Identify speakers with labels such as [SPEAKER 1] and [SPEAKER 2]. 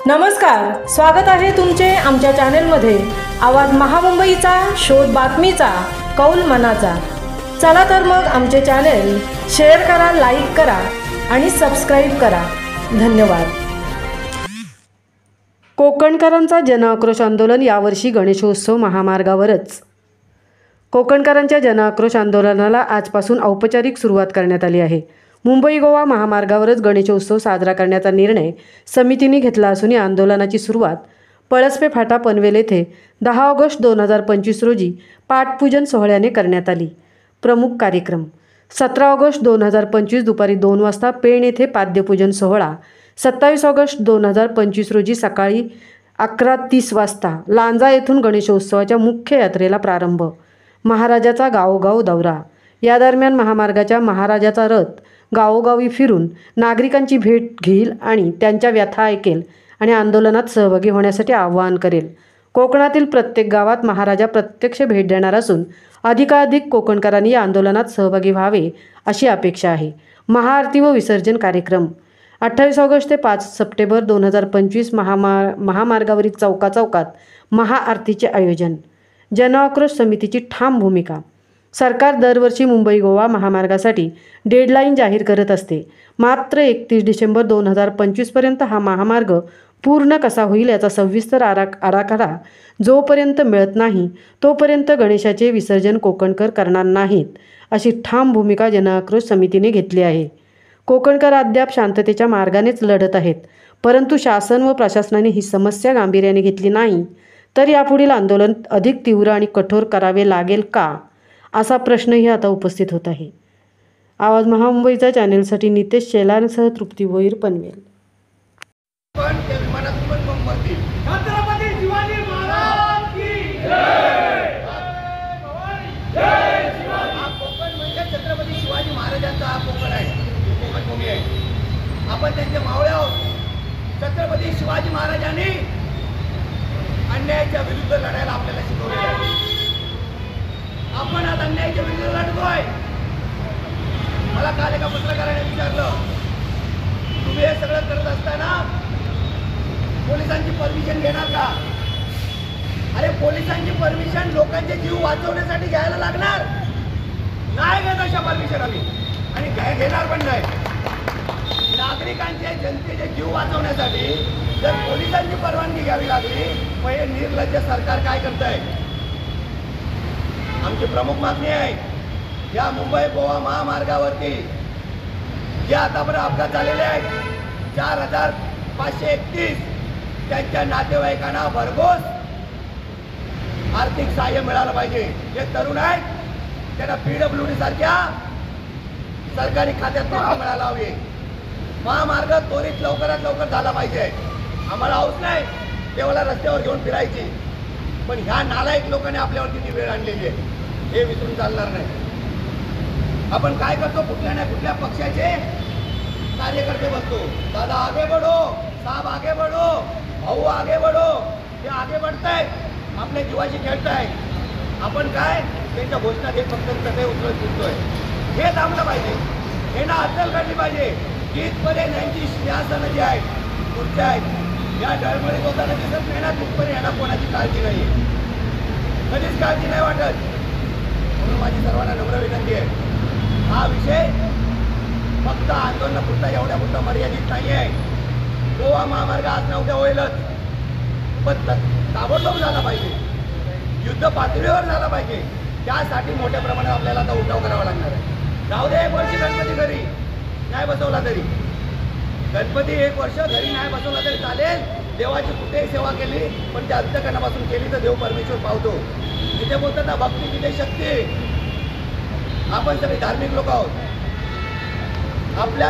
[SPEAKER 1] नमस्कार, स्वागत आहे तुमचे आमच्या चॅनेलमध्ये। आवाज महामुंबईचा, शोध बातमीचा, कौल मनाचा। चला तर मग आमचे चॅनेल शेअर करा, लाईक करा आणि सबस्क्राइब करा। धन्यवाद। कोकणकरांचा जनआक्रोश आंदोलन यावर्षी गणेशोत्सव महामार्गावरच। कोकणकरांच्या जनआक्रोश आंदोलनाला आजपासून औपचारिक सुरुवात करण्यात आली आहे। मुंबई गोवा महामार्गावरच गणेशोत्सव साजरा करण्याचा निर्णय समितीने घेतला असून या आंदोलनाची सुरुवात पळसपे फाटा पनवेल येथे 10 ऑगस्ट 2025 रोजी पाटपूजन सोहळ्याने करण्यात आली। प्रमुख कार्यक्रम 17 ऑगस्ट 2025 दुपारी 2 वाजता पेण येथे पाद्यपूजन सोहळा, 27 ऑगस्ट 2025 रोजी सकाळी 11:30 वाजता लांजा येथून गणेशोत्सवाच्या मुख्य यात्रेला प्रारंभ, महाराजाचा गावोगाव दौरा। या दरम्यान महामार्गाच्या महाराजाचा रथ गावोगावी फिरून नागरिकांची भेट घेईल आणि त्यांच्या व्यथा ऐकेल आणि आंदोलनात सहभागी होण्यासाठी आवाहन करेल। कोकणातील प्रत्येक गावात महाराजा प्रत्यक्ष भेट देणार असून अधिकाधिक कोकणकरांनी या आंदोलनात सहभागी व्हावे अशी अपेक्षा आहे। महाआरती व विसर्जन कार्यक्रम 28 ऑगस्ट ते 5 सप्टेंबर 2025 महामार्गावरील चौकाचौकात महाआरतीचे आयोजन। जनआक्रोश समितीची ठाम भूमिका। सरकार दरवर्षी मुंबई गोवा महामार्गासाठी डेडलाईन जाहीर करत असते, मात्र 31 डिसेंबर 2025 पर्यंत हा महामार्ग पूर्ण कसा होईल याचा सविस्तर आराखडा जोपर्यंत मिळत नाही तोपर्यंत गणेशाचे विसर्जन कोकणकर करणार नाहीत, अशी ठाम भूमिका जनआक्रोश समितीने घेतली आहे। कोकणकर अद्याप शांततेच्या मार्गानेच लढत आहेत, परंतु शासन व प्रशासनाने ही समस्या गांभीर्याने घेतली नाही तर यापुढील आंदोलन अधिक तीव्र आणि कठोर करावे लागेल का, असा प्रश्नही आता उपस्थित होत आहे। आवाज महामुंबईचा चॅनेलसाठी नितेश शेलारसह तृप्ती भोईर, पनवेल।
[SPEAKER 2] छत्रपती शिवाजी महाराज की जय। जय शिवाजी। हा कोकण म्हणजे छत्रपती शिवाजी महाराजांचा हा कोकण आहे, कोकण भूमी आहे। आपण त्यांचे मावळे आहोत। छत्रपती शिवाजी महाराजांनी अन्यायाच्या विरुद्ध लढायला आपल्याला शिकवले आहे। आपण आज अन्यायाच्या विरुद्ध लढतोय। मला काल एका पत्रकाराने विचारलं, तुम्ही हे सगळं करत असताना पोलिसांची परमिशन घेणार का? अरे पोलिसांची परमिशन लोकांचे जीव वाचवण्यासाठी घ्यायला लागणार नाही, घेत अशा परमिशन आम्ही आणि घेणार पण नाही। नागरिकांचे जनतेचे जीव वाचवण्यासाठी जर पोलिसांची परवानगी घ्यावी लागली मग हे निर्लज्ज सरकार काय करतंय? आमची प्रमुख मागणी आहे, या मुंबई गोवा महामार्गावरती जे आतापर्यंत अपघात झालेले आहेत 4531 त्यांच्या नातेवाईकांना भरघोस आर्थिक सहाय्य मिळालं पाहिजे। जे तरुण आहेत त्यांना PWD सारख्या सरकारी खात्यात मिळायला हवी। महामार्ग त्वरित लवकरात लवकर झाला पाहिजे। आम्हाला हौस नाही देवाला रस्त्यावर घेऊन फिरायची, पण ह्या नालायक लोकांनी आपल्यावरती ती वेळ आणलेली आहे, हे विसरून चालणार नाही। आपण काय करतो, कुठल्या ना कुठल्या पक्षाचे कार्यकर्ते बसतो, दादा आगे बढ़ो, साहब आगे बढ़ो, भाऊ आगे बढ़ो, ते आगे बढ़तायत, आपल्या जीवाशी खेळतायत। आपण काय त्यांच्या घोषणा देत फक्त सगळे उचलत फिरतोय। हे थांबलं पाहिजे, हे ना अद्दल काढली पाहिजे। इथपर्यंत यांची शासनं जी आहेत पुढच्या आहेत या डळमळीत होताना दिसत नाही ना, तिथपर्यंत यांना कोणाची काळजी नाही, कधीच काळजी नाही वाटत। म्हणून माझी सर्वांना नम्र विनंती आहे, हा विषय फक्त आंदोलनापुरता एवढ्यापुरता मर्यादित नाही आहे। गोवा महामार्ग आज ना उद्या होईलच, पण ताबडतोब झाला पाहिजे, युद्ध पातळीवर झाला पाहिजे। त्यासाठी मोठ्या प्रमाणात आपल्याला आता उठाव करावा लागणार आहे। जाऊ दे 1 वर्ष गणपती घरी नाही बसवला तरी, गणपती 1 वर्ष घरी नाही बसवला तरी चालेल, देवाची कुठेही सेवा केली पण त्या अंतःकरणापासून केली तर देव परमेश्वर पावतो। तिथे बोलतात ना, भक्ती तिथे शक्ती। आपण सगळे धार्मिक लोक आहोत, आपल्या